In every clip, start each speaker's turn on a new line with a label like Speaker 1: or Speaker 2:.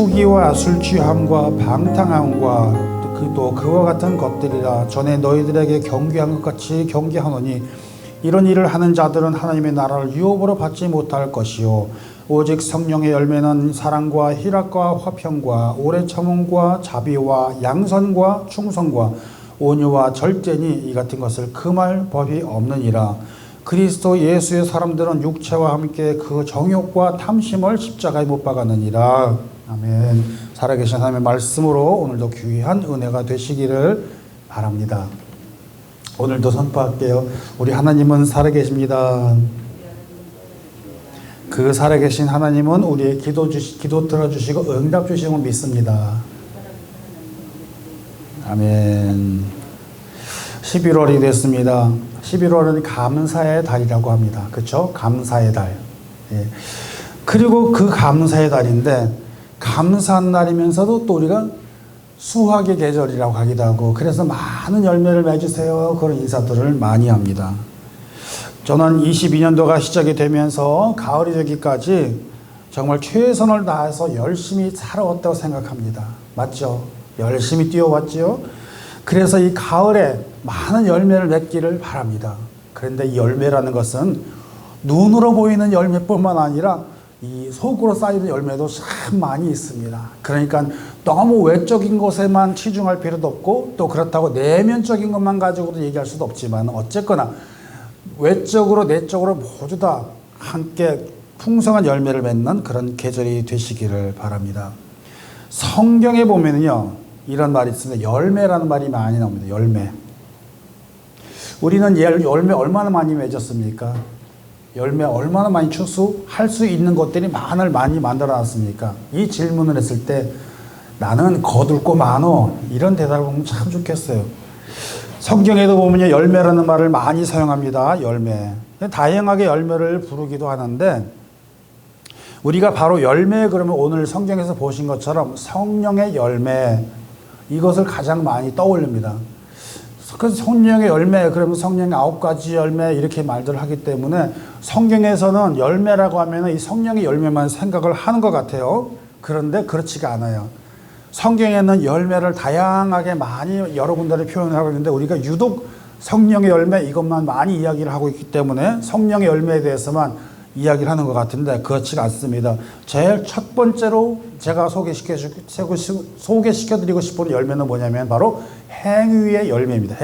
Speaker 1: 투기와 술 취함과 방탕함과 또 그와 같은 것들이라 전에 너희들에게 경계한 것 같이 경계하노니 이런 일을 하는 자들은 하나님의 나라를 유업으로 받지 못할 것이요 오직 성령의 열매는 사랑과 희락과 화평과 오래 참음과 자비와 양선과 충성과 온유와 절제니 이 같은 것을 금할 법이 없느니라. 그리스도 예수의 사람들은 육체와 함께 그 정욕과 탐심을 십자가에 못 박았느니라. 아멘. 살아계신 하나님의 말씀으로 오늘도 귀한 은혜가 되시기를 바랍니다. 오늘도 선포할게요. 우리 하나님은 살아계십니다. 그 살아계신 하나님은 우리의 기도 들어주시고 응답 주시는 걸 믿습니다. 아멘. 11월이 됐습니다. 11월은 감사의 달이라고 합니다. 그렇죠? 감사의 달. 예. 그리고 그 감사의 달인데 감사한 날이면서도 또 우리가 수확의 계절이라고 하기도 하고 그래서 많은 열매를 맺으세요. 그런 인사들을 많이 합니다. 저는 22년도가 시작이 되면서 가을이 되기까지 정말 최선을 다해서 열심히 살아왔다고 생각합니다. 맞죠? 열심히 뛰어왔죠? 그래서 이 가을에 많은 열매를 맺기를 바랍니다. 그런데 이 열매라는 것은 눈으로 보이는 열매뿐만 아니라 이 속으로 쌓이는 열매도 참 많이 있습니다. 그러니까 너무 외적인 것에만 치중할 필요도 없고 또 그렇다고 내면적인 것만 가지고도 얘기할 수도 없지만 어쨌거나 외적으로 내적으로 모두 다 함께 풍성한 열매를 맺는 그런 계절이 되시기를 바랍니다. 성경에 보면요 이런 말이 있습니다. 열매라는 말이 많이 나옵니다. 열매. 우리는 열매 얼마나 많이 맺었습니까? 열매 얼마나 많이 추수할 수 있는 것들이 많이 만들어 놨습니까? 이 질문을 했을 때 나는 거둘고 많어 이런 대답을 보면 참 좋겠어요. 성경에도 보면 열매라는 말을 많이 사용합니다. 열매. 다양하게 열매를 부르기도 하는데 우리가 바로 열매 그러면 오늘 성경에서 보신 것처럼 성령의 열매 이것을 가장 많이 떠올립니다. 그래서 성령의 열매 그러면 성령의 9가지 열매 이렇게 말들을 하기 때문에 성경에서는 열매라고 하면 이 성령의 열매만 생각을 하는 것 같아요. 그런데 그렇지가 않아요. 성경에는 열매를 다양하게 많이 여러 군데를 표현하고 있는데 우리가 유독 성령의 열매 이것만 많이 이야기를 하고 있기 때문에 성령의 열매에 대해서만 이야기를 하는 것 같은데 그렇지가 않습니다. 제일 첫 번째로 제가 소개시켜드리고 싶은 열매는 뭐냐면 바로 행위의 열매입니다.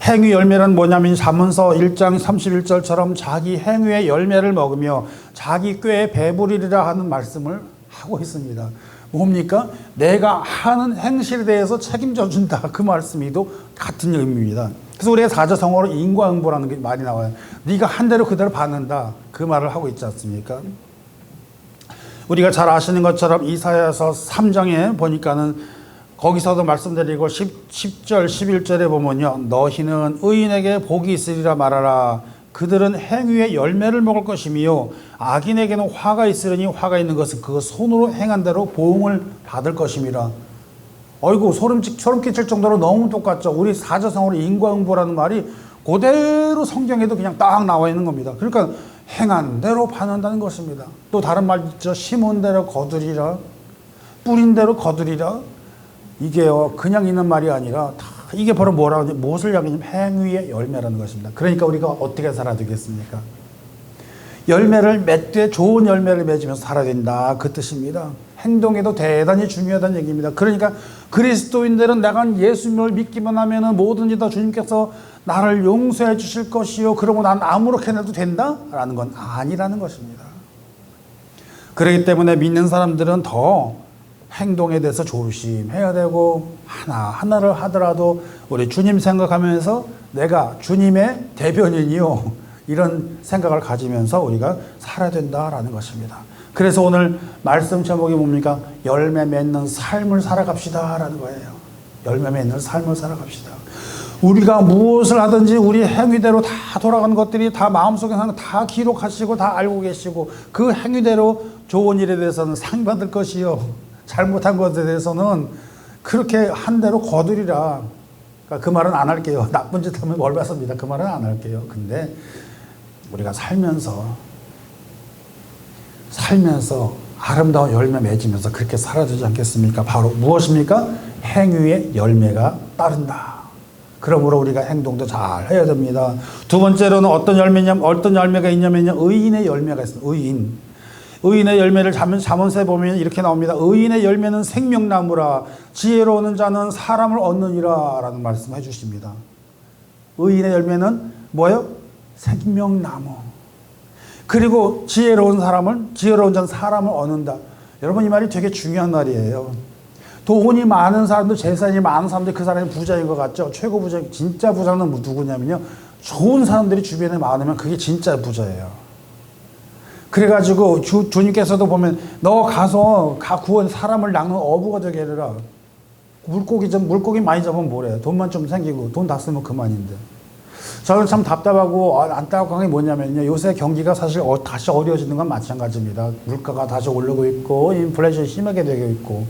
Speaker 1: 행위 열매는 뭐냐면 잠언서 1장 31절처럼 자기 행위의 열매를 먹으며 자기 꾀에 배부리리라 하는 말씀을 하고 있습니다. 뭡니까? 내가 하는 행실에 대해서 책임져 준다. 그 말씀이도 같은 의미입니다. 그래서 우리가 사자성어로 인과응보라는 게 많이 나와요. 네가 한 대로 그대로 받는다. 그 말을 하고 있지 않습니까? 우리가 잘 아시는 것처럼 이사야서 3장에 보니까는 거기서도 말씀드리고 10절 11절에 보면요. 너희는 의인에게 복이 있으리라 말하라. 그들은 행위의 열매를 먹을 것이며 악인에게는 화가 있으려니 화가 있는 것은 그 손으로 행한 대로 보응을 받을 것임이라. 어이구 소름 끼칠 정도로 너무 똑같죠. 우리 사자성어로 인과응보라는 말이 그대로 성경에도 그냥 딱 나와 있는 겁니다. 그러니까 행한 대로 받는다는 것입니다. 또 다른 말 있죠. 심은 대로 거두리라. 뿌린 대로 거두리라. 이게요 그냥 있는 말이 아니라 다 이게 바로 뭐라고 무엇을 이야기하냐면 행위의 열매라는 것입니다. 그러니까 우리가 어떻게 살아야 되겠습니까? 열매를 맺되 좋은 열매를 맺으면서 살아야 된다 그 뜻입니다. 행동에도 대단히 중요하다는 얘기입니다. 그러니까 그리스도인들은 내가 예수님을 믿기만 하면 뭐든지 다 주님께서 나를 용서해 주실 것이요 그러고 난 아무렇게나 해도 된다? 라는 건 아니라는 것입니다. 그렇기 때문에 믿는 사람들은 더 행동에 대해서 조심해야 되고 하나를 하더라도 우리 주님 생각하면서 내가 주님의 대변인이요 이런 생각을 가지면서 우리가 살아야 된다라는 것입니다. 그래서 오늘 말씀 제목이 뭡니까? 열매 맺는 삶을 살아갑시다 라는 거예요. 열매 맺는 삶을 살아갑시다. 우리가 무엇을 하든지 우리 행위대로 다 돌아가는 것들이 다 마음속에 다 기록하시고 다 알고 계시고 그 행위대로 좋은 일에 대해서는 상 받을 것이요 잘못한 것에 대해서는 그렇게 한 대로 거두리라. 그러니까 그 말은 안 할게요. 나쁜 짓 하면 벌 받습니다. 그 말은 안 할게요. 근데 우리가 살면서 아름다운 열매 맺으면서 그렇게 살아야 되지 않겠습니까? 바로 무엇입니까? 행위의 열매가 따른다. 그러므로 우리가 행동도 잘 해야 됩니다. 두 번째로는 어떤 열매가 있냐면요. 의인의 열매가 있습니다. 의인의 열매를 잠언서에 보면 이렇게 나옵니다. 의인의 열매는 생명나무라 지혜로운 자는 사람을 얻느니라 라는 말씀을 해주십니다. 의인의 열매는 뭐예요? 생명나무. 그리고 지혜로운 자는 사람을 얻는다. 여러분 이 말이 되게 중요한 말이에요. 돈이 많은 사람들, 재산이 많은 사람들 그 사람이 부자인 것 같죠? 최고 부자, 진짜 부자는 누구냐면요. 좋은 사람들이 주변에 많으면 그게 진짜 부자예요. 그래가지고 주님께서도 보면 너 가서 구원 사람을 낚는 어부가 되게 해라. 물고기 많이 잡으면 뭐래? 돈만 좀 생기고 돈 다 쓰면 그만인데. 저는 참 답답하고 안타까운 게 뭐냐면요. 요새 경기가 사실 다시 어려워지는 건 마찬가지입니다. 물가가 다시 오르고 있고 인플레이션이 심하게 되고 있고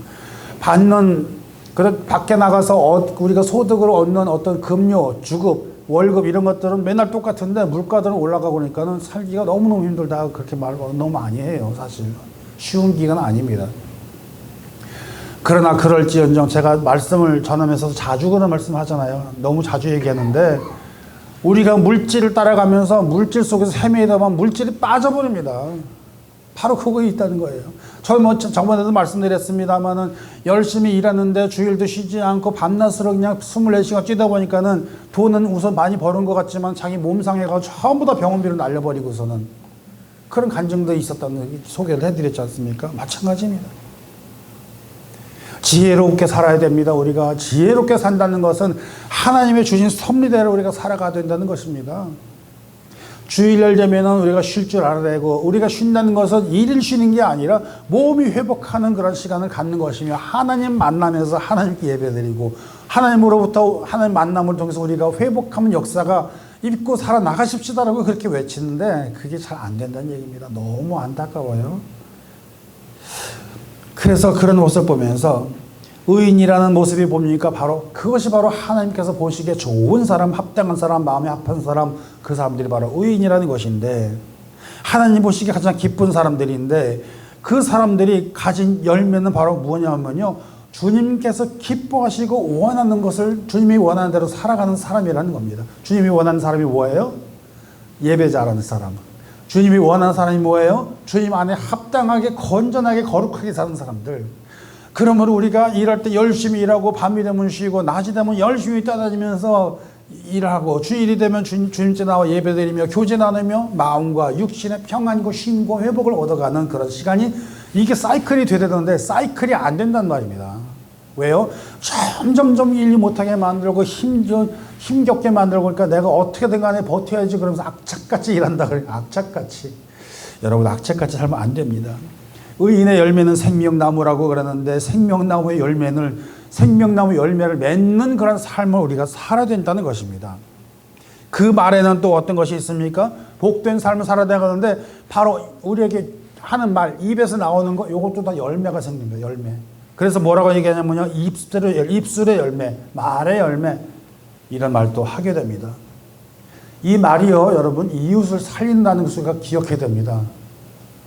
Speaker 1: 밖에 나가서 우리가 소득을 얻는 어떤 급료, 주급, 월급 이런 것들은 맨날 똑같은데 물가들은 올라가고 그러니까는 살기가 너무너무 힘들다 그렇게 말 너무 많이 해요. 사실 쉬운 기간 아닙니다. 그러나 그럴지언정 제가 말씀을 전하면서 자주 그런 말씀 하잖아요. 너무 자주 얘기하는데 우리가 물질을 따라가면서 물질 속에서 헤매다 보면 물질이 빠져버립니다. 바로 그거에 있다는 거예요. 저번에도 말씀드렸습니다만은 열심히 일하는데 주일도 쉬지 않고 밤낮으로 그냥 24시간 뛰다 보니까는 돈은 우선 많이 버는 것 같지만 자기 몸 상해가지고 전부 다 병원비를 날려버리고서는 그런 간증도 있었다는 소개를 해드렸지 않습니까? 마찬가지입니다. 지혜롭게 살아야 됩니다. 우리가 지혜롭게 산다는 것은 하나님의 주신 섭리대로 우리가 살아가야 된다는 것입니다. 주일날 되면은 우리가 쉴 줄 알아야 되고 우리가 쉰다는 것은 일일 쉬는 게 아니라 몸이 회복하는 그런 시간을 갖는 것이며 하나님 만나면서 하나님께 예배드리고 하나님으로부터 하나님 만남을 통해서 우리가 회복하는 역사가 입고 살아나가십시다라고 그렇게 외치는데 그게 잘 안 된다는 얘기입니다. 너무 안타까워요. 그래서 그런 모습을 보면서 의인이라는 모습이 뭡니까? 그것이 바로 하나님께서 보시기에 좋은 사람, 합당한 사람, 마음에 합한 사람, 그 사람들이 바로 의인이라는 것인데 하나님 보시기에 가장 기쁜 사람들인데 그 사람들이 가진 열매는 바로 뭐냐면요. 주님께서 기뻐하시고 원하는 것을 주님이 원하는 대로 살아가는 사람이라는 겁니다. 주님이 원하는 사람이 뭐예요? 예배자라는 사람. 주님이 원하는 사람이 뭐예요? 주님 안에 합당하게 건전하게 거룩하게 사는 사람들. 그러므로 우리가 일할 때 열심히 일하고 밤이 되면 쉬고 낮이 되면 열심히 떠다니면서 일하고 주일이 되면 주님께 나와 예배드리며 교제 나누며 마음과 육신의 평안과 쉼과 회복을 얻어가는 그런 시간이 이게 사이클이 돼야 되는데 사이클이 안 된단 말입니다. 왜요? 점점 일 못하게 만들고 힘겹게 만들고 그러니까 내가 어떻게든 간에 버텨야지 그러면서 악착같이 일한다 그래요. 악착같이. 여러분 악착같이 살면 안 됩니다. 의인의 열매는 생명나무라고 그러는데 생명나무 열매를 맺는 그런 삶을 우리가 살아야 된다는 것입니다. 그 말에는 또 어떤 것이 있습니까? 복된 삶을 살아야 되는데 바로 우리에게 하는 말, 입에서 나오는 거 이것도 다 열매가 생긴 거예요. 열매. 그래서 뭐라고 얘기하냐면요. 입술의 열매, 말의 열매 이런 말도 하게 됩니다. 이 말이요. 여러분 이웃을 살린다는 것을 기억해야 됩니다.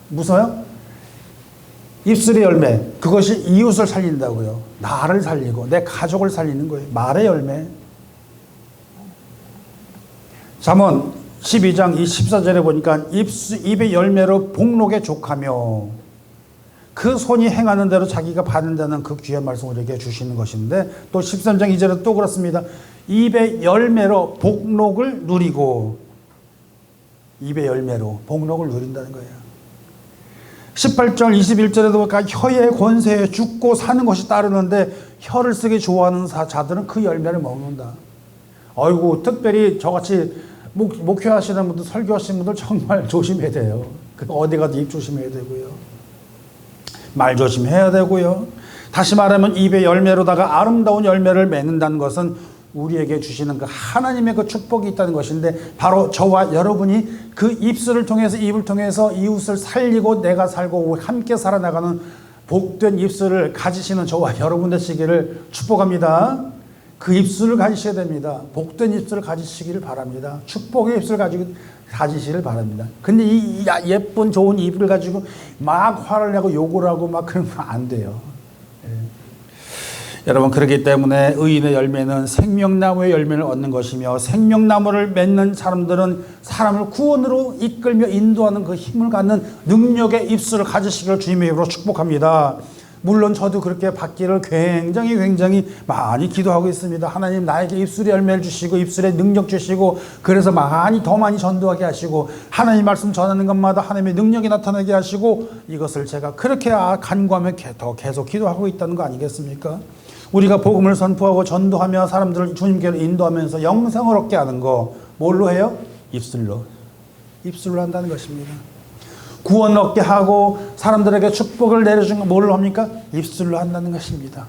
Speaker 1: 무서워요? 입술의 열매, 그것이 이웃을 살린다고요. 나를 살리고 내 가족을 살리는 거예요. 말의 열매. 잠언 12장 14절에 보니까 입의 열매로 복록에 족하며 그 손이 행하는 대로 자기가 받는다는 그 귀한 말씀을 우리에게 주시는 것인데 또 13장 2절에 또 그렇습니다. 입의 열매로 복록을 누리고 입의 열매로 복록을 누린다는 거예요. 18절 21절에도 보니까 혀의 권세에 죽고 사는 것이 따르는데 혀를 쓰기 좋아하는 자들은 그 열매를 먹는다. 아이고 특별히 저같이 목회하시는 분들 설교하시는 분들 정말 조심해야 돼요. 어디 가도 입 조심해야 되고요. 말 조심해야 되고요. 다시 말하면 입의 열매로다가 아름다운 열매를 맺는다는 것은 우리에게 주시는 그 하나님의 그 축복이 있다는 것인데 바로 저와 여러분이 그 입술을 통해서 입을 통해서 이웃을 살리고 내가 살고 함께 살아나가는 복된 입술을 가지시는 저와 여러분 되시기를 축복합니다. 그 입술을 가지셔야 됩니다. 복된 입술을 가지시기를 바랍니다. 축복의 입술을 가지시를 바랍니다. 근데 이 예쁜 좋은 잎을 가지고 막 화를 내고 욕을 하고 막 그러면 안 돼요. 예. 여러분, 그렇기 때문에 의인의 열매는 생명나무의 열매를 얻는 것이며, 생명나무를 맺는 사람들은 사람을 구원으로 이끌며 인도하는 그 힘을 갖는 능력의 입술을 가지시기를 주님의 이름으로 축복합니다. 물론 저도 그렇게 받기를 굉장히 많이 기도하고 있습니다. 하나님, 나에게 입술의 열매를 주시고 입술의 능력 주시고, 그래서 더 많이 전도하게 하시고, 하나님 말씀 전하는 것마다 하나님의 능력이 나타나게 하시고, 이것을 제가 그렇게 간구하며 더 계속 기도하고 있다는 거 아니겠습니까? 우리가 복음을 선포하고 전도하며 사람들을 주님께로 인도하면서 영생을 얻게 하는 거 뭘로 해요? 입술로 한다는 것입니다. 구원 얻게 하고 사람들에게 축복을 내려주는 거 뭘로 합니까? 입술로 한다는 것입니다.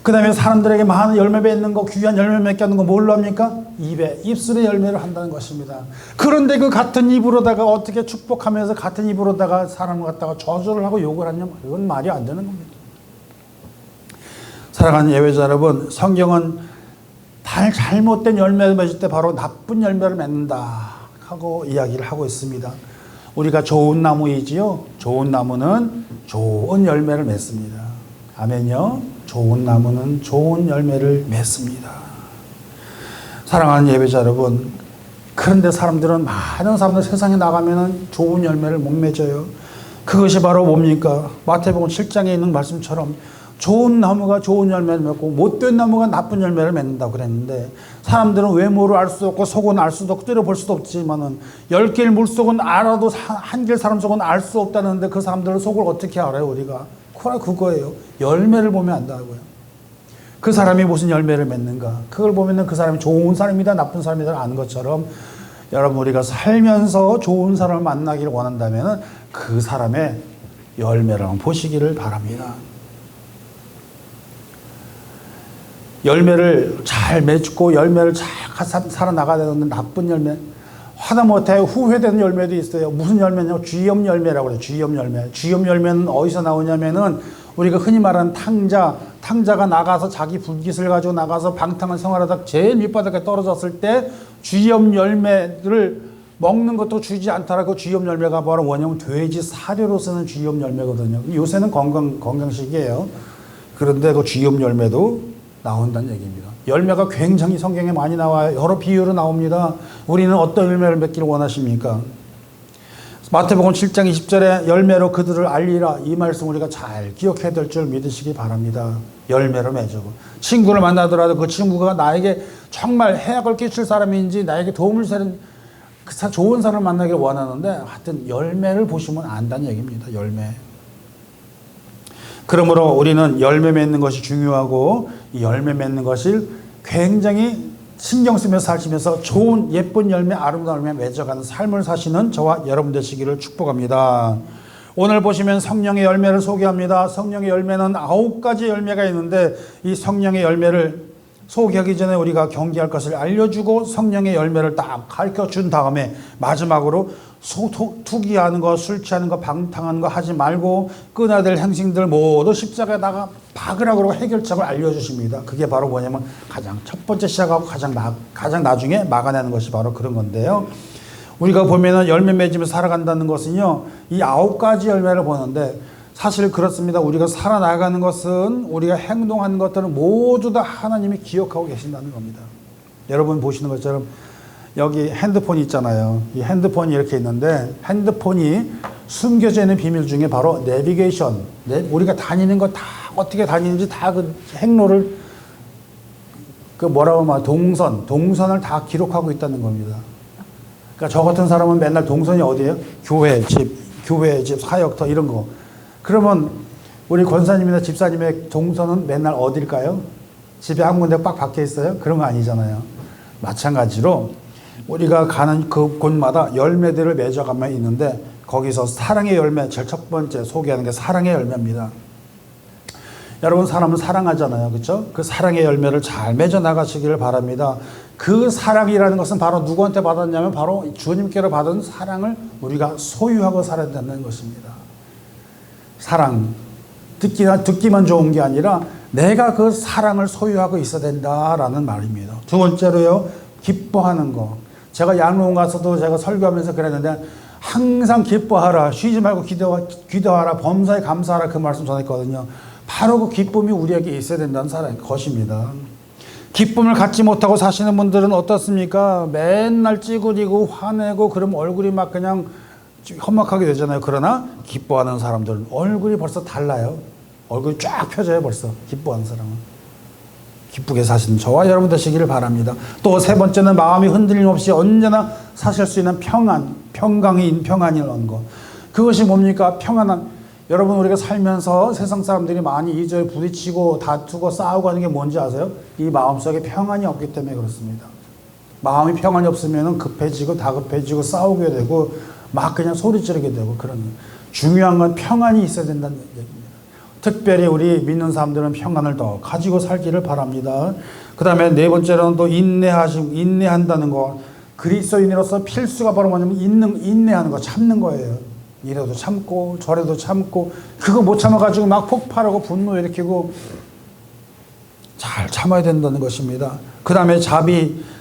Speaker 1: 그 다음에 사람들에게 많은 열매 맺는 거, 귀한 열매 맺게 하는 거 뭘로 합니까? 입술의 열매를 한다는 것입니다. 그런데 그 같은 입으로다가 어떻게 축복하면서 같은 입으로다가 사람을 갖다가 저주를 하고 욕을 하냐? 이건 말이 안 되는 겁니다. 사랑하는 예배자 여러분, 성경은 잘못된 열매를 맺을 때 바로 나쁜 열매를 맺는다 하고 이야기를 하고 있습니다. 우리가 좋은 나무이지요. 좋은 나무는 좋은 열매를 맺습니다. 아멘요. 좋은 나무는 좋은 열매를 맺습니다. 사랑하는 예배자 여러분, 그런데 많은 사람들 세상에 나가면 좋은 열매를 못 맺어요. 그것이 바로 뭡니까? 마태복음 7장에 있는 말씀처럼 좋은 나무가 좋은 열매를 맺고 못된 나무가 나쁜 열매를 맺는다고 그랬는데, 사람들은 외모를 알 수도 없고 속은 알 수도 없고 뚫어볼 수도 없지만은 10개의 물속은 알아도 한 개의 사람 속은 알 수 없다는데, 그 사람들의 속을 어떻게 알아요? 우리가 그거예요. 열매를 보면 안다고요. 그 사람이 무슨 열매를 맺는가, 그걸 보면은 그 사람이 좋은 사람이다 나쁜 사람이다 아는 것처럼, 여러분, 우리가 살면서 좋은 사람을 만나기를 원한다면은 그 사람의 열매를 한번 보시기를 바랍니다. 열매를 잘 맺고 열매를 잘 살아나가야 되는데 나쁜 열매, 하다못해 후회되는 열매도 있어요. 무슨 열매냐면 쥐염 열매라고 그래요. 쥐염 열매. 쥐염 열매는 어디서 나오냐면은 우리가 흔히 말하는 탕자가 나가서 자기 불깃을 가지고 나가서 방탕을 생활하다 제일 밑바닥에 떨어졌을 때 쥐염 열매를 먹는 것도 주지 않더라고. 쥐염 열매가 바로 원형 돼지 사료로 쓰는 쥐염 열매거든요. 요새는 건강식이에요. 그런데 그 쥐염 열매도 나온다는 얘기입니다. 열매가 굉장히 성경에 많이 나와요. 여러 비유로 나옵니다. 우리는 어떤 열매를 맺기를 원하십니까? 마태복음 7장 20절에 열매로 그들을 알리라, 이 말씀 우리가 잘 기억해야 될 줄 믿으시기 바랍니다. 열매로 맺고, 친구를 만나더라도 그 친구가 나에게 정말 해악을 끼칠 사람인지 나에게 도움을 주는 좋은 사람을 만나길 원하는데, 하여튼 열매를 보시면 안다는 얘기입니다. 열매. 그러므로 우리는 열매 맺는 것이 중요하고, 이 열매 맺는 것을 굉장히 신경 쓰면서 사시면서 좋은 예쁜 열매, 아름다운 열매 맺어가는 삶을 사시는 저와 여러분 되시기를 축복합니다. 오늘 보시면 성령의 열매를 소개합니다. 성령의 열매는 9가지 열매가 있는데, 이 성령의 열매를 소개하기 전에 우리가 경계할 것을 알려주고 성령의 열매를 딱 가르쳐준 다음에 마지막으로 투기하는 거, 술 취하는 거, 방탕하는 거 하지 말고 끊어야 될 행실들 모두 십자가에다가 박으라고 해결책을 알려주십니다. 그게 바로 뭐냐면 가장 첫 번째 시작하고 가장 나중에 막아내는 것이 바로 그런 건데요. 우리가 보면은 열매 맺으면서 살아간다는 것은요, 이 9가지 열매를 보는데, 사실 그렇습니다. 우리가 살아나가는 것은, 우리가 행동하는 것들은 모두 다 하나님이 기억하고 계신다는 겁니다. 여러분 보시는 것처럼 여기 핸드폰이 있잖아요. 이 핸드폰이 이렇게 있는데, 핸드폰이 숨겨져 있는 비밀 중에 바로 내비게이션, 우리가 다니는 거 다 어떻게 다니는지 다 그 행로를, 그 뭐라고 하면 동선을 다 기록하고 있다는 겁니다. 그러니까 저 같은 사람은 맨날 동선이 어디예요? 교회, 집, 사역터 이런 거. 그러면 우리 권사님이나 집사님의 동선은 맨날 어딜까요? 집에 한 군데 빡 박혀 있어요? 그런 거 아니잖아요. 마찬가지로 우리가 가는 그 곳마다 열매들을 맺어가면 있는데, 거기서 사랑의 열매, 제일 첫 번째 소개하는 게 사랑의 열매입니다. 여러분, 사람은 사랑하잖아요. 그렇죠? 그 사랑의 열매를 잘 맺어 나가시기를 바랍니다. 그 사랑이라는 것은 바로 누구한테 받았냐면 바로 주님께로 받은 사랑을 우리가 소유하고 살아야 된다는 것입니다. 사랑, 듣기만 좋은 게 아니라 내가 그 사랑을 소유하고 있어야 된다라는 말입니다. 두 번째로요, 기뻐하는 거. 제가 양로원 가서도 제가 설교하면서 그랬는데 항상 기뻐하라, 쉬지 말고 기도하라, 범사에 감사하라, 그 말씀 전했거든요. 바로 그 기쁨이 우리에게 있어야 된다는 것입니다. 기쁨을 갖지 못하고 사시는 분들은 어떻습니까? 맨날 찌그리고 화내고 그러면 얼굴이 막 그냥 험악하게 되잖아요. 그러나 기뻐하는 사람들은 얼굴이 벌써 달라요. 얼굴이 쫙 펴져요. 벌써 기뻐하는 사람은. 기쁘게 사시는 저와 여러분 되시기를 바랍니다. 또 세 번째는 마음이 흔들림 없이 언제나 사실 수 있는 평안, 평안이라는 것. 그것이 뭡니까? 평안한. 여러분, 우리가 살면서 세상 사람들이 많이 이리저리 부딪히고 다투고 싸우고 하는 게 뭔지 아세요? 이 마음속에 평안이 없기 때문에 그렇습니다. 마음이 평안이 없으면 급해지고 다급해지고 싸우게 되고 막 그냥 소리 지르게 되고 그런. 중요한 건 평안이 있어야 된다는 얘기입니다. 특별히 우리 믿는 사람들은 평안을 더 가지고 살기를 바랍니다. 그 다음에 네 번째로는 또 인내한다는 거. 그리스도인으로서 필수가 바로 뭐냐면 인내하는 거, 참는 거예요. 이래도 참고 저래도 참고, 그거 못 참아가지고 막 폭발하고 분노 일으키고 잘 참아야 된다는 것입니다. 그 다음에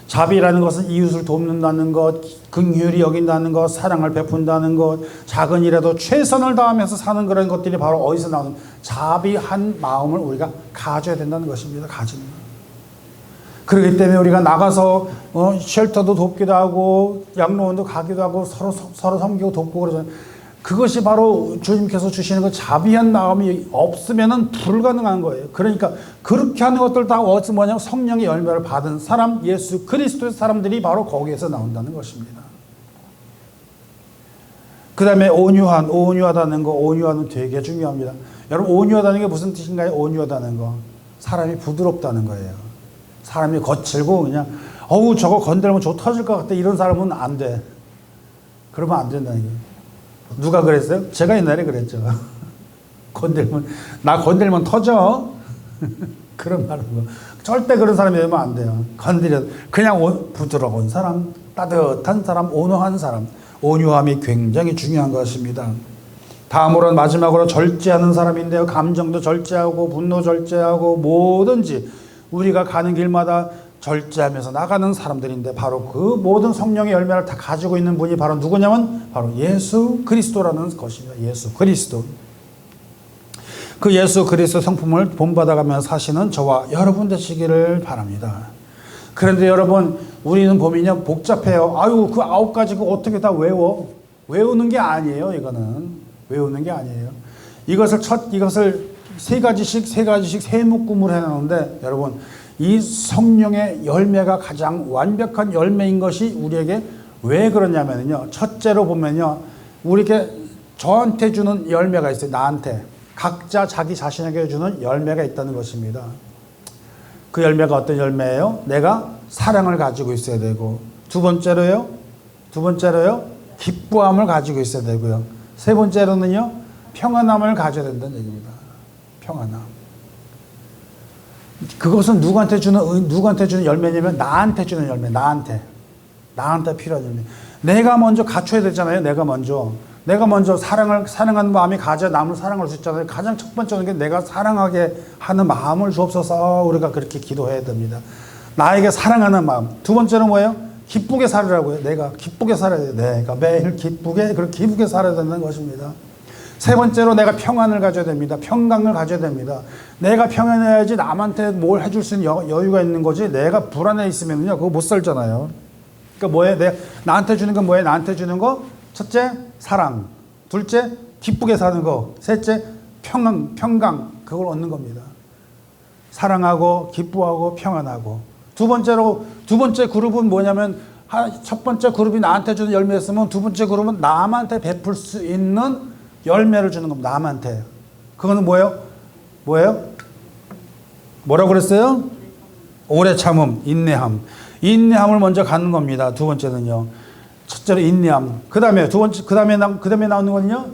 Speaker 1: 자비라는 것은 이웃을 돕는다는 것, 긍휼히 여긴다는 것, 사랑을 베푼다는 것, 작은 일에도 최선을 다하면서 사는 그런 것들이 바로 어디서 나오는 자비한 마음을 우리가 가져야 된다는 것입니다. 가지는 것. 그렇기 때문에 우리가 나가서 쉘터도 돕기도 하고 양로원도 가기도 하고 서로 섬기고 돕고 그러잖아요. 그것이 바로 주님께서 주시는 그 자비한 마음이 없으면 불가능한 거예요. 그러니까 그렇게 하는 것들 다 어디서 뭐냐면 성령의 열매를 받은 사람, 예수 그리스도의 사람들이 바로 거기에서 나온다는 것입니다. 그 다음에 온유하다는 거. 온유하는 되게 중요합니다. 여러분, 온유하다는 게 무슨 뜻인가요? 온유하다는 거. 사람이 부드럽다는 거예요. 사람이 거칠고 그냥 저거 건들면 저 터질 것 같아, 이런 사람은 안 돼. 그러면 안 된다는 거예요. 누가 그랬어요? 제가 옛날에 그랬죠. 나 건들면 터져. 그런 말은 절대 그런 사람이 되면 안 돼요. 그냥 부드러운 사람, 따뜻한 사람, 온화한 사람. 온유함이 굉장히 중요한 것입니다. 다음으로는 마지막으로 절제하는 사람인데요. 감정도 절제하고 분노 절제하고 뭐든지 우리가 가는 길마다 절제하면서 나가는 사람들인데, 바로 그 모든 성령의 열매를 다 가지고 있는 분이 바로 누구냐면 바로 예수 그리스도라는 것입니다. 예수 그리스도. 그 예수 그리스도 성품을 본받아가면서 사시는 저와 여러분 되시기를 바랍니다. 그런데 여러분, 우리는 보면요 복잡해요. 그 9가지 그 어떻게 다 외우는 게 아니에요. 이거는 외우는 게 아니에요. 이것을 세 가지씩 세 묶음을 해놓는데, 여러분, 이 성령의 열매가 가장 완벽한 열매인 것이 우리에게 왜 그러냐면요. 첫째로 보면요, 우리에게 저한테 주는 열매가 있어요. 나한테. 각자 자기 자신에게 주는 열매가 있다는 것입니다. 그 열매가 어떤 열매예요? 내가 사랑을 가지고 있어야 되고, 두 번째로요, 기뻐함을 가지고 있어야 되고요. 세 번째로는요, 평안함을 가져야 된다는 얘기입니다. 평안함. 그것은 누구한테 주는 열매냐면 나한테 주는 열매. 나한테 필요한 열매. 내가 먼저 갖춰야 되잖아요. 내가 먼저 사랑하는 마음이 가져야 남을 사랑할 수 있잖아요. 가장 첫 번째는 게 내가 사랑하게 하는 마음을 주옵소서. 우리가 그렇게 기도해야 됩니다. 나에게 사랑하는 마음. 두 번째는 뭐예요? 기쁘게 살으라고요. 내가 기쁘게 살아야 돼요. 내가 매일 기쁘게 살아야 된다는 것입니다. 세 번째로 내가 평안을 가져야 됩니다. 평강을 가져야 됩니다. 내가 평안해야지 남한테 뭘 해줄 수 있는 여유가 있는 거지. 내가 불안해 있으면요, 그거 못 살잖아요. 그러니까 뭐예요? 나한테 주는 건 뭐예요? 나한테 주는 거, 첫째, 사랑. 둘째, 기쁘게 사는 거. 셋째, 평강. 그걸 얻는 겁니다. 사랑하고, 기뻐하고, 평안하고. 두 번째 그룹은 뭐냐면, 첫 번째 그룹이 나한테 주는 열매였으면 두 번째 그룹은 남한테 베풀 수 있는 열매를 주는 겁니다. 남한테. 그거는 뭐예요? 뭐라고 그랬어요? 오래 참음, 인내함. 인내함을 먼저 갖는 겁니다. 두 번째는요. 첫째로 인내함. 그 다음에 나오는 거는요,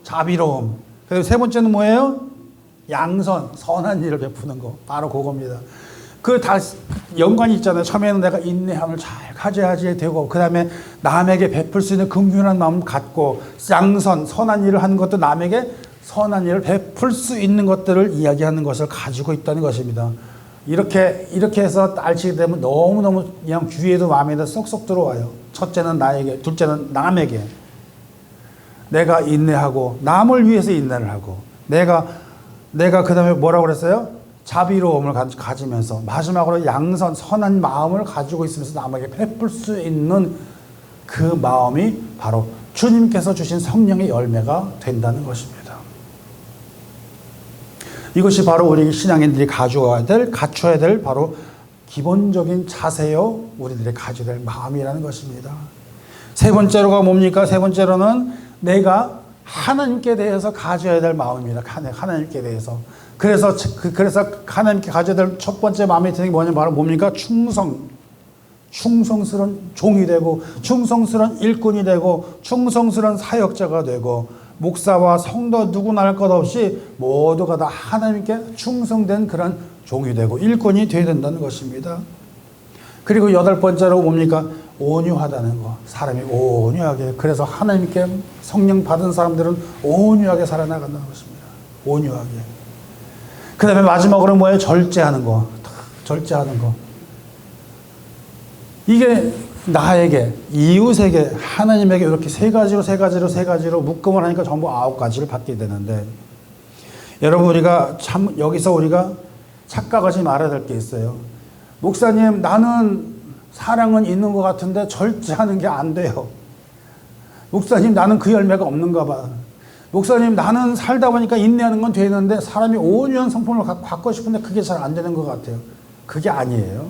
Speaker 1: 자비로움. 그리고 세 번째는 뭐예요? 양선, 선한 일을 베푸는 거. 바로 그겁니다. 그 다 연관이 있잖아요. 처음에는 내가 인내함을 잘 가져야지 되고, 그 다음에 남에게 베풀 수 있는 긍휼한 마음 갖고, 양선, 선한 일을 하는 것도 남에게 선한 일을 베풀 수 있는 것들을 이야기하는 것을 가지고 있다는 것입니다. 이렇게 해서 알치게 되면 너무너무 그냥 귀에도 마음에도 쏙쏙 들어와요. 첫째는 나에게, 둘째는 남에게. 내가 인내하고, 남을 위해서 인내를 하고, 내가 그 다음에 뭐라고 그랬어요? 자비로움을 가지면서, 마지막으로 양선, 선한 마음을 가지고 있으면서 남에게 베풀 수 있는 그 마음이 바로 주님께서 주신 성령의 열매가 된다는 것입니다. 이것이 바로 우리 신앙인들이 갖춰야 될 바로 기본적인 자세요. 우리들이 가져야 될 마음이라는 것입니다. 세 번째로가 뭡니까? 세 번째로는 내가 하나님께 대해서 가져야 될 마음입니다. 하나님께 대해서. 그래서 하나님께 가져야 될 첫 번째 마음이 드는 게 뭐냐면 바로 뭡니까? 충성스러운 종이 되고, 충성스러운 일꾼이 되고, 충성스러운 사역자가 되고, 목사와 성도 누구나 할 것 없이 모두가 다 하나님께 충성된 그런 종이 되고 일꾼이 되어야 된다는 것입니다. 그리고 여덟 번째로 뭡니까? 온유하다는 거. 사람이 온유하게. 그래서 하나님께 성령 받은 사람들은 온유하게 살아나간다는 것입니다. 온유하게. 그 다음에 마지막으로 뭐예요? 절제하는 거. 절제하는 거. 이게 나에게, 이웃에게, 하나님에게 이렇게 세 가지로 묶음을 하니까 전부 9가지를 받게 되는데, 여러분, 여기서 우리가 착각하지 말아야 될 게 있어요. 목사님, 나는 사랑은 있는 것 같은데 절제하는 게 안 돼요. 목사님, 나는 그 열매가 없는가 봐. 목사님, 나는 살다 보니까 인내하는 건 되는데 사람이 온유한 성품을 갖고 싶은데 그게 잘 안 되는 것 같아요. 그게 아니에요.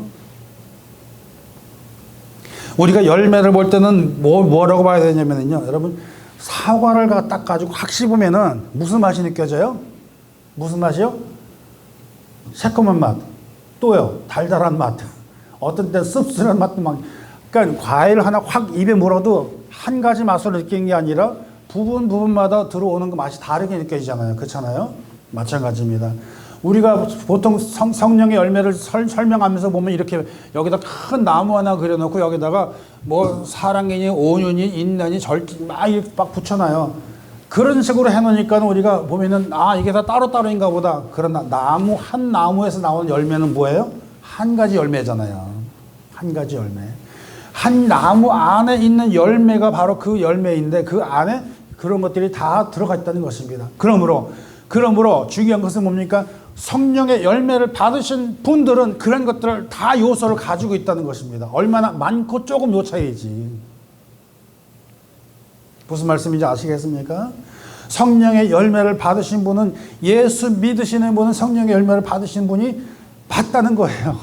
Speaker 1: 우리가 열매를 볼 때는 뭐라고 봐야 되냐면요. 여러분, 사과를 딱 가지고 확 씹으면은 무슨 맛이 느껴져요? 무슨 맛이요? 새콤한 맛. 또요, 달달한 맛. 어떤 때 씁쓸한 맛도 막. 그러니까 과일 하나 확 입에 물어도 한 가지 맛을 느끼는 게 아니라 부분마다 들어오는 그 맛이 다르게 느껴지잖아요. 그렇잖아요? 마찬가지입니다. 우리가 보통 성령의 열매를 설명하면서 보면 이렇게 여기다 큰 나무 하나 그려놓고 여기다가 뭐 사랑이니 온유니 인내니 절제 막 붙여놔요. 그런 식으로 해놓으니까 우리가 보면은 이게 다 따로따로인가 보다. 그러나 한 나무에서 나오는 열매는 뭐예요? 한 가지 열매잖아요. 한 가지 열매. 한 나무 안에 있는 열매가 바로 그 열매인데 그 안에 그런 것들이 다 들어가 있다는 것입니다. 그러므로 중요한 것은 뭡니까? 성령의 열매를 받으신 분들은 그런 것들을 다 요소를 가지고 있다는 것입니다. 얼마나 많고 조금 요 차이지. 무슨 말씀인지 아시겠습니까? 성령의 열매를 받으신 분은, 예수 믿으시는 분은 성령의 열매를 받으신 분이 맞다는 거예요.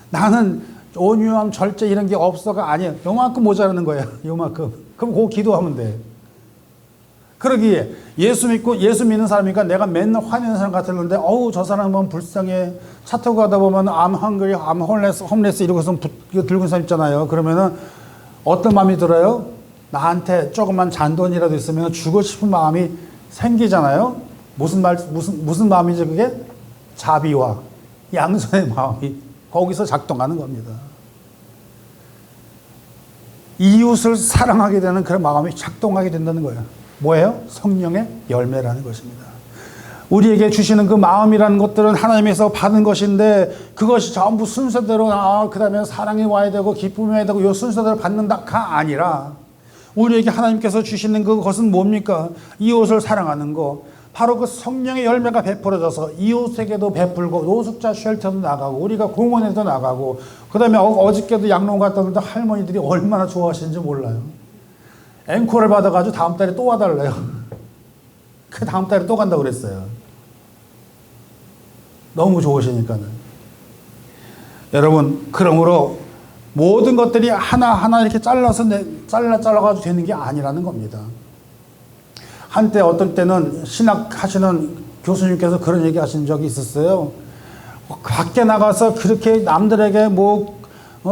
Speaker 1: 나는 온유함, 절제 이런 게 없어가 아니에요. 요만큼 모자라는 거예요. 요만큼. 그럼 그거 기도하면 돼. 그러기에 예수 믿는 사람이니까 내가 맨날 화내는 사람 같았는데 저 사람은 불쌍해. 차 타고 가다 보면 홈레스 이러고서 들고 있는 사람 있잖아요. 그러면은 어떤 마음이 들어요? 나한테 조그만 잔돈이라도 있으면 주고 싶은 마음이 생기잖아요. 무슨 마음이지 그게? 자비와 양선의 마음이 거기서 작동하는 겁니다. 이웃을 사랑하게 되는 그런 마음이 작동하게 된다는 거예요. 뭐예요? 성령의 열매라는 것입니다. 우리에게 주시는 그 마음이라는 것들은 하나님에서 받은 것인데 그것이 전부 순서대로 그 다음에 사랑이 와야 되고 기쁨이 와야 되고 이 순서대로 받는다가 아니라 우리에게 하나님께서 주시는 그것은 뭡니까? 이웃을 사랑하는 거. 바로 그 성령의 열매가 베풀어져서 이웃에게도 베풀고 노숙자 쉘터도 나가고 우리가 공원에도 나가고 그 다음에 어저께도 양롱 갔다 오는데 할머니들이 얼마나 좋아하시는지 몰라요. 앵콜을 받아가지고 다음 달에 또 와달래요. 그 다음 달에 또 간다고 그랬어요. 너무 좋으시니까는. 여러분, 그러므로 모든 것들이 하나하나 이렇게 잘라가지고 되는 게 아니라는 겁니다. 한때 어떤 때는 신학 하시는 교수님께서 그런 얘기 하신 적이 있었어요. 밖에 나가서 그렇게 남들에게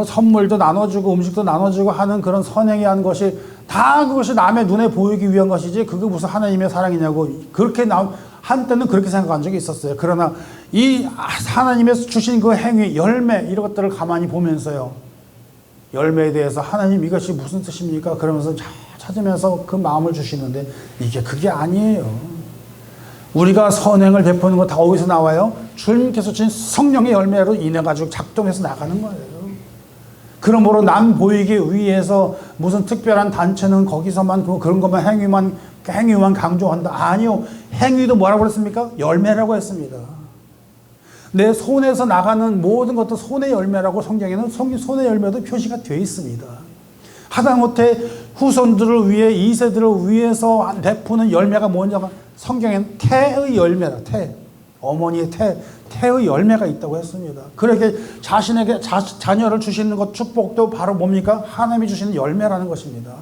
Speaker 1: 선물도 나눠주고 음식도 나눠주고 하는 그런 선행이 한 것이 다 그것이 남의 눈에 보이기 위한 것이지 그게 무슨 하나님의 사랑이냐고 그렇게 한때는 그렇게 생각한 적이 있었어요. 그러나 이 하나님에서 주신 그 행위, 열매 이런 것들을 가만히 보면서요. 열매에 대해서 하나님 이것이 무슨 뜻입니까? 그러면서 찾으면서 그 마음을 주시는데 그게 아니에요. 우리가 선행을 베푸는 거 다 어디서 나와요? 주님께서 주신 성령의 열매로 인해 가지고 작동해서 나가는 거예요. 그러므로 남 보이기 위해서 무슨 특별한 단체는 거기서만 그런 것만 행위만 강조한다. 아니요. 행위도 뭐라고 그랬습니까? 열매라고 했습니다. 내 손에서 나가는 모든 것도 손의 열매라고 성경에는 손의 열매도 표시가 되어 있습니다. 하다못해 후손들을 위해 2세들을 위해서 베푸는 열매가 뭐냐면 성경에는 태의 열매라. 어머니의 태의 열매가 있다고 했습니다. 그렇게 자신에게 자녀를 주시는 것 축복도 바로 뭡니까? 하나님이 주시는 열매라는 것입니다.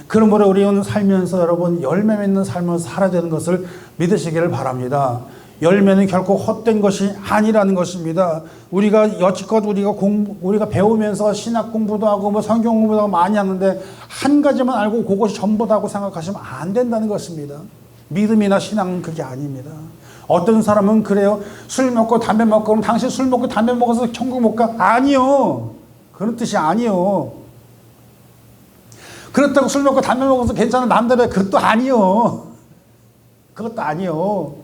Speaker 1: 그러므로 우리는 살면서 여러분 열매 맺는 삶을 살아야 되는 것을 믿으시기를 바랍니다. 열매는 결코 헛된 것이 아니라는 것입니다. 우리가 여지껏 우리가 배우면서 신학 공부도 하고 뭐 성경 공부도 하고 많이 하는데 한 가지만 알고 그것이 전부다고 생각하시면 안 된다는 것입니다. 믿음이나 신앙은 그게 아닙니다. 어떤 사람은 그래요. 술 먹고 담배 먹고 그럼 당신 술 먹고 담배 먹어서 천국 못 가? 아니요. 그런 뜻이 아니요. 그렇다고 술 먹고 담배 먹어서 괜찮은 남들의 그것도 아니요. 그것도 아니요.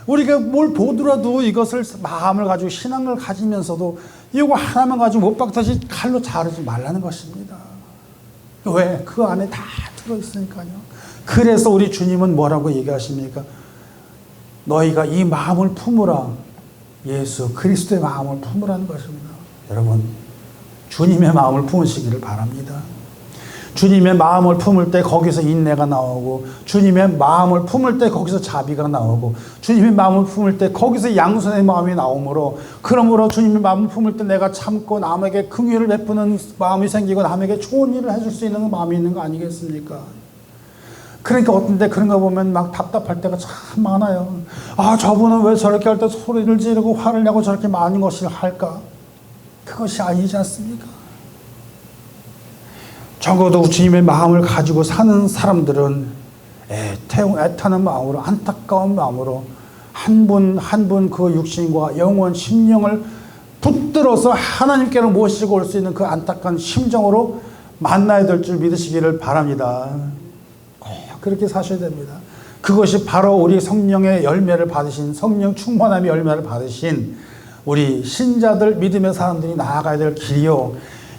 Speaker 1: 우리가 뭘 보더라도 이것을 마음을 가지고 신앙을 가지면서도 이거 하나만 가지고 못 박듯이 칼로 자르지 말라는 것입니다. 왜? 그 안에 다 들어있으니까요. 그래서 우리 주님은 뭐라고 얘기하십니까? 너희가 이 마음을 품으라. 예수 그리스도의 마음을 품으라는 것입니다. 여러분 주님의 마음을 품으시기를 바랍니다. 주님의 마음을 품을 때 거기서 인내가 나오고 주님의 마음을 품을 때 거기서 자비가 나오고 주님의 마음을 품을 때 거기서 양손의 마음이 나오므로 그러므로 주님의 마음을 품을 때 내가 참고 남에게 긍휼을 베푸는 마음이 생기고 남에게 좋은 일을 해줄 수 있는 마음이 있는 거 아니겠습니까? 그러니까 어떤데 그런 거 보면 막 답답할 때가 참 많아요. 아 저분은 왜 저렇게 할 때 소리를 지르고 화를 내고 저렇게 많은 것을 할까? 그것이 아니지 않습니까? 적어도 주님의 마음을 가지고 사는 사람들은 애타는 마음으로 안타까운 마음으로 한 분 한 분 그 육신과 영혼 심령을 붙들어서 하나님께로 모시고 올 수 있는 그 안타까운 심정으로 만나야 될 줄 믿으시기를 바랍니다. 꼭 그렇게 사셔야 됩니다. 그것이 바로 우리 성령의 열매를 받으신 성령 충만함의 열매를 받으신 우리 신자들 믿음의 사람들이 나아가야 될 길이요.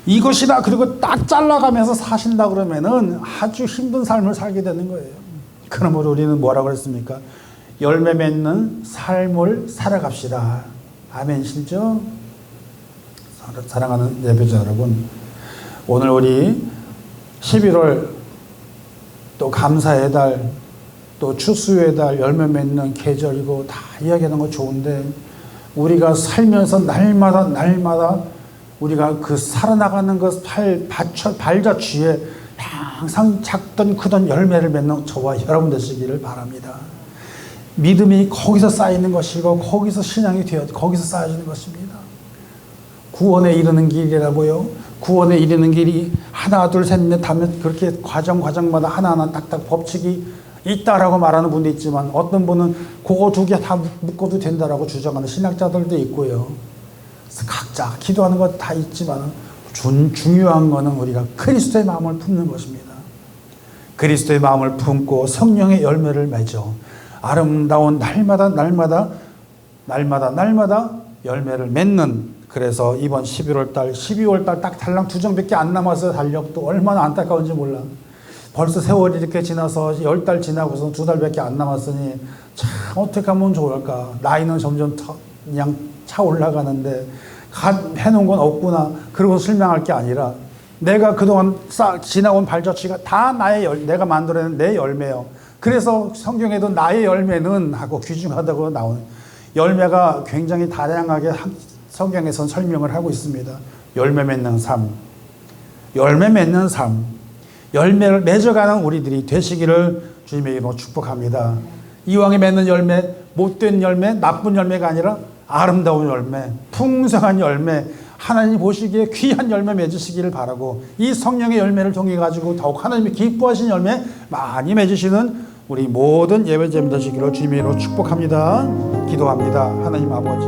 Speaker 1: 이것이다 그리고 딱 잘라가면서 사신다 그러면은 아주 힘든 삶을 살게 되는 거예요. 그러므로 우리는 뭐라고 그랬습니까? 열매 맺는 삶을 살아갑시다. 아멘이시죠? 사랑하는 예배자 여러분, 오늘 우리 11월 또 감사의 달, 또 추수의 달, 열매 맺는 계절이고 다 이야기하는 거 좋은데 우리가 살면서 날마다 우리가 그 살아나가는 그 발자취에 항상 작든 크든 열매를 맺는 저와 여러분 되시기를 바랍니다. 믿음이 거기서 쌓이는 것이고 거기서 신앙이 되어 거기서 쌓여지는 것입니다. 구원에 이르는 길이라고요. 구원에 이르는 길이 하나 둘 셋 넷 하면 그렇게 과정마다 하나하나 딱딱 법칙이 있다라고 말하는 분도 있지만 어떤 분은 그거 두 개 다 묶어도 된다라고 주장하는 신학자들도 있고요. 각자 기도하는 것 다 있지만 중요한 것은 우리가 그리스도의 마음을 품는 것입니다. 그리스도의 마음을 품고 성령의 열매를 맺어 아름다운 날마다 열매를 맺는, 그래서 이번 11월 달 12월 달 딱 달랑 2장밖에 안 남았어요. 달력도 얼마나 안타까운지 몰라. 벌써 세월이 이렇게 지나서 10달 지나고서 2달밖에 안 남았으니 참 어떻게 하면 좋을까. 나이는 점점 그냥 차 올라가는데 해놓은 건 없구나. 그러고 실망할 게 아니라 내가 그동안 지나온 발자취가 다 내가 만들어낸 내 열매요. 그래서 성경에도 나의 열매는 하고 귀중하다고 나오는 열매가 굉장히 다양하게 성경에선 설명을 하고 있습니다. 열매 맺는 삶, 열매를 맺어가는 우리들이 되시기를 주님의 이름으로 축복합니다. 이왕에 맺는 열매, 못된 열매, 나쁜 열매가 아니라 아름다운 열매, 풍성한 열매, 하나님 보시기에 귀한 열매 맺으시기를 바라고 이 성령의 열매를 통해 가지고 더욱 하나님이 기뻐하신 열매 많이 맺으시는 우리 모든 예배자님 되시기를 주님의 이름으로 축복합니다. 기도합니다. 하나님 아버지,